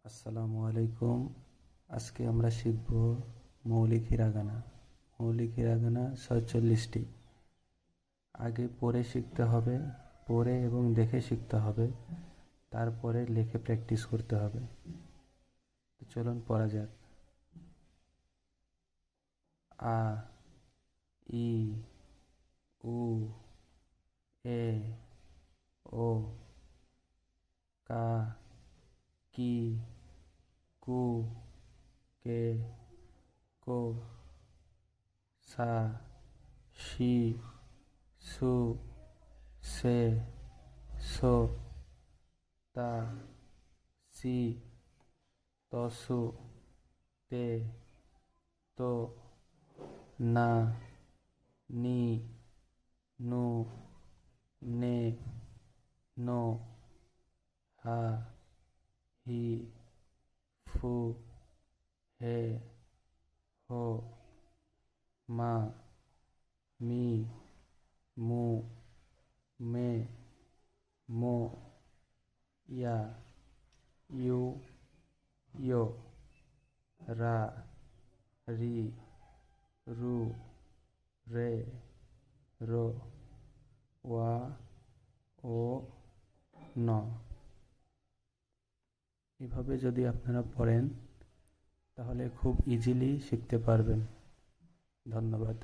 আসসালামু আলাইকুম। আজকে আমরা শিখব মৌলিক হিরাগানা। মৌলিক হিরাগানা ৪৬টি। আগে পড়ে শিখতে হবে, পড়ে এবং দেখে শিখতে হবে, তারপরে লিখে প্র্যাকটিস করতে হবে। তো চলুন পড়া যাক। আ, ই, উ, এ, ও, কা, কি, কু, কে, কো, সা, সি, সু, সে, সো, তা, সি, তসু, তে, তো, না, নি, নু, নে, নো, হা, হি, ফু, হে, হো, মা, মি, মু, মে, মো, ইয়া, ইউ, ইয়ো, রা, রি, রু, রে, রো, ওয়া, ও, ন। এভাবে যদি আপনারা পড়েন তাহলে খুব ইজিলি শিখতে পারবেন। ধন্যবাদ।